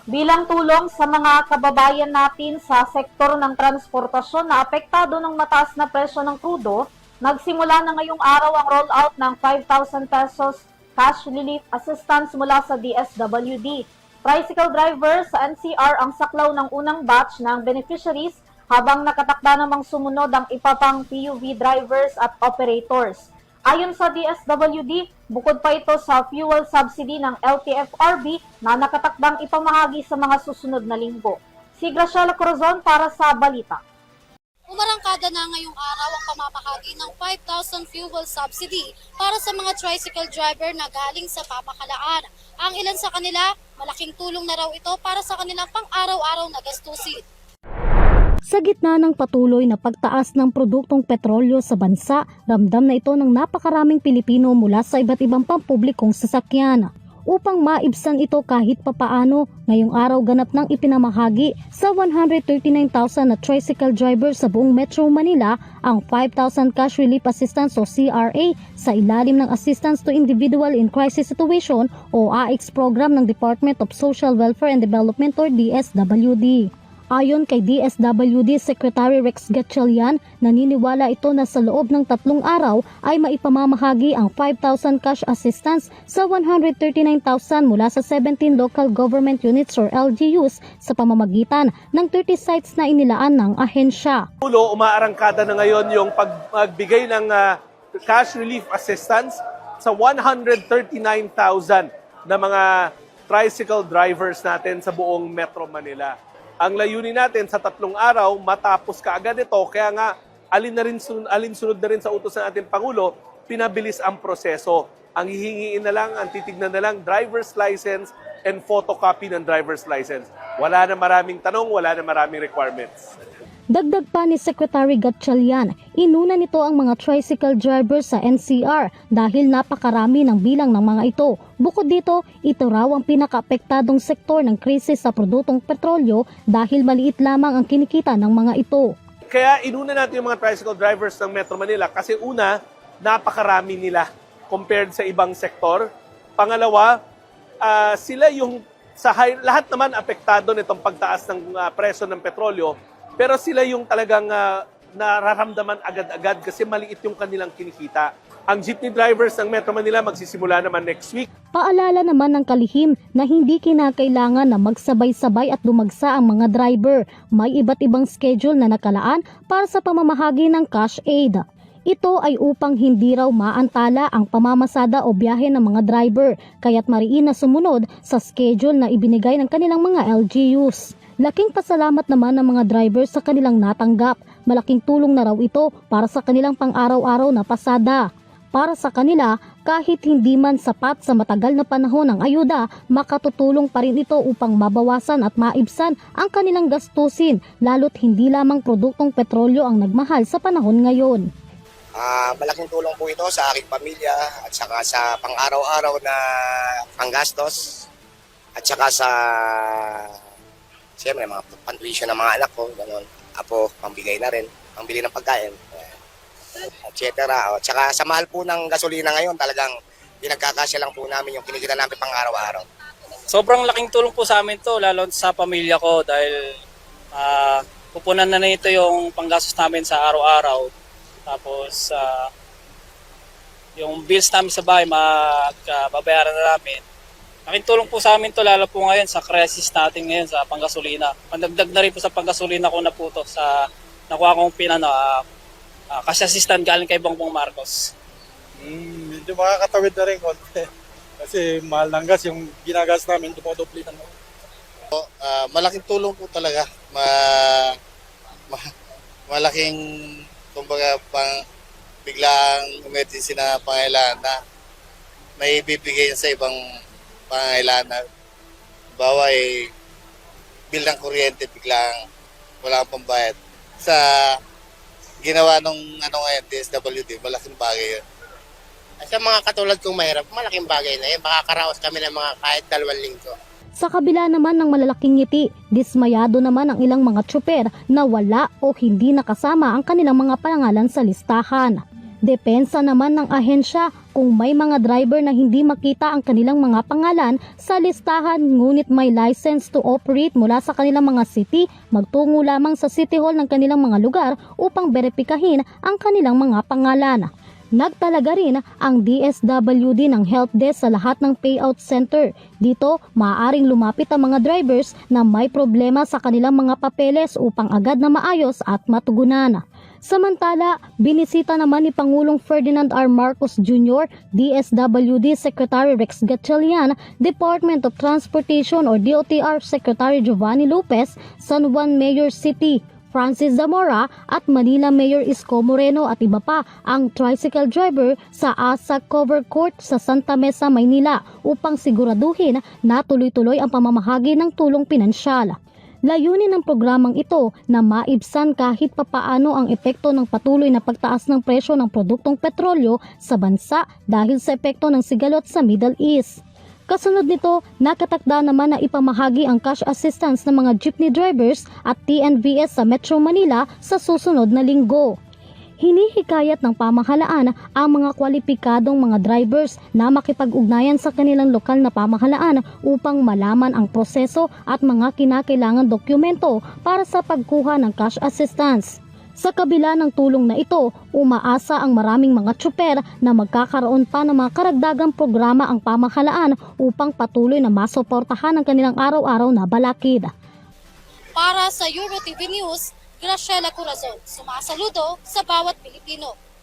Bilang tulong sa mga kababayan natin sa sektor ng transportasyon na apektado ng mataas na presyo ng krudo, nagsimula na ngayong araw ang rollout ng 5,000 pesos cash relief assistance mula sa DSWD. Tricycle drivers sa NCR ang saklaw ng unang batch ng beneficiaries habang nakatakda namang sumunod ang iba pang PUV drivers at operators. Ayon sa DSWD, bukod pa ito sa fuel subsidy ng LTFRB na nakatakdang ipamahagi sa mga susunod na linggo. Si Graciela Corazon para sa Balita. Umarangkada na ngayong araw ang pamamahagi ng 5,000 fuel subsidy para sa mga tricycle driver na galing sa pamahalaan. Ang ilan sa kanila, malaking tulong na raw ito para sa kanilang pang-araw-araw na gastusin. Sa gitna ng patuloy na pagtaas ng produktong petrolyo sa bansa, ramdam na ito ng napakaraming Pilipino mula sa iba't ibang pampublikong sasakyan. Upang maibsan ito kahit papaano, ngayong araw ganap ng ipinamahagi sa 139,000 na tricycle drivers sa buong Metro Manila ang 5,000 Cash Relief Assistance o CRA sa ilalim ng Assistance to Individual in Crisis Situation o AICS program ng Department of Social Welfare and Development or DSWD. Ayon kay DSWD Secretary Rex Gatchalian, naniniwala ito na sa loob ng 3 araw ay maipamamahagi ang 5,000 cash assistance sa 139,000 mula sa 17 local government units or LGUs sa pamamagitan ng 30 sites na inilaan ng ahensya. Umaarangkada na ngayon yung pagbigay ng cash relief assistance sa 139,000 na mga tricycle drivers natin sa buong Metro Manila. Ang layunin natin sa 3 araw, matapos kaagad ito, kaya nga alinsunod na rin sa utos ng ating Pangulo, pinabilis ang proseso. Ang hihingiin na lang, ang titignan na lang, driver's license and photocopy ng driver's license. Wala na maraming tanong, wala na maraming requirements. Dagdag pa ni Secretary Gatchalian, inuna nito ang mga tricycle drivers sa NCR dahil napakarami ng bilang ng mga ito. Bukod dito, ito raw ang pinakaapektadong sektor ng krisis sa produktong petrolyo dahil maliit lamang ang kinikita ng mga ito. Kaya inuna natin yung mga tricycle drivers ng Metro Manila kasi una, napakarami nila compared sa ibang sektor. Pangalawa, sila yung lahat naman apektado nitong pagtaas ng presyo ng petrolyo. Pero sila yung talagang nararamdaman agad-agad kasi maliit yung kanilang kinikita. Ang jeepney drivers ng Metro Manila magsisimula naman next week. Paalala naman ng kalihim na hindi kinakailangan na magsabay-sabay at dumagsa ang mga driver. May iba't ibang schedule na nakalaan para sa pamamahagi ng cash aid. Ito ay upang hindi raw maantala ang pamamasada o biyahe ng mga driver, kaya't mariin na sumunod sa schedule na ibinigay ng kanilang mga LGUs. Laking pasalamat naman ng mga driver sa kanilang natanggap. Malaking tulong na raw ito para sa kanilang pang-araw-araw na pasada. Para sa kanila, kahit hindi man sapat sa matagal na panahon ng ayuda, makatutulong pa rin ito upang mabawasan at maibsan ang kanilang gastusin, lalo't hindi lamang produktong petrolyo ang nagmahal sa panahon ngayon. Malaking tulong po ito sa aking pamilya at saka sa pang-araw-araw na panggastos at saka sa siyempre mga pantuition ng mga anak ko, gano'n. Apo, pambigay na rin, pambili ng pagkain, etc. At saka sa mahal po ng gasolina ngayon, talagang pinagkakasya lang po namin yung kinikita namin pang-araw-araw. Sobrang laking tulong po sa amin to, lalo sa pamilya ko dahil pupunan na ito yung panggastos namin sa araw-araw. Tapos yung bills namin sa bahay, babayaran na namin. Laking tulong po sa amin to, lalo po ngayon sa crisis natin ngayon sa panggasolina. Pandagdag na rin po sa panggasolina ko na po to sa nakuha kong cash assistant galing kay Bongbong Marcos. Medyo makakatawid na rin konti. Kasi mahal ng gas, yung ginagas namin, dumodoble na. Malaking tulong po talaga. Malaking, kumbaga, biglang emergency na pangailangan na may bibigay sa ibang pangailangan. Bawa bill ng kuryente, biglang wala kang pambayad. Sa ginawa nung ngayon, DSWD, malaking bagay yun. Sa mga katulad kong mahirap, malaking bagay na yun. Makakaraos kami ng mga kahit 2 linggo. Sa kabila naman ng malalaking ngiti, dismayado naman ang ilang mga tsuper na wala o hindi nakasama ang kanilang mga pangalan sa listahan. Depensa naman ng ahensya kung may mga driver na hindi makita ang kanilang mga pangalan sa listahan ngunit may license to operate mula sa kanilang mga city, magtungo lamang sa City Hall ng kanilang mga lugar upang beripikahin ang kanilang mga pangalan. Nagtalaga rin ang DSWD ng help desk sa lahat ng payout center. Dito, maaaring lumapit ang mga drivers na may problema sa kanilang mga papeles upang agad na maayos at matugunan. Samantala, binisita naman ni Pangulong Ferdinand R. Marcos Jr., DSWD Secretary Rex Gatchalian, Department of Transportation or DOTR Secretary Giovanni Lopez, San Juan Mayor City Francis Zamora at Manila Mayor Isko Moreno at iba pa ang tricycle driver sa ASA Cover Court sa Santa Mesa, Maynila upang siguraduhin na tuloy-tuloy ang pamamahagi ng tulong pinansyal. Layunin ng programang ito na maibsan kahit papaano ang epekto ng patuloy na pagtaas ng presyo ng produktong petrolyo sa bansa dahil sa epekto ng sigalot sa Middle East. Kasunod nito, nakatakda naman na ipamahagi ang cash assistance ng mga jeepney drivers at TNVS sa Metro Manila sa susunod na linggo. Hinihikayat ng pamahalaan ang mga kwalipikadong mga drivers na makipag-ugnayan sa kanilang lokal na pamahalaan upang malaman ang proseso at mga kinakailangan dokumento para sa pagkuha ng cash assistance. Sa kabila ng tulong na ito, umaasa ang maraming mga tsuper na magkakaroon pa ng mga karagdagang programa ang pamahalaan upang patuloy na masuportahan ang kanilang araw-araw na balakid. Para sa Euro TV News, Graciela Corazon, sumasaludo sa bawat Pilipino.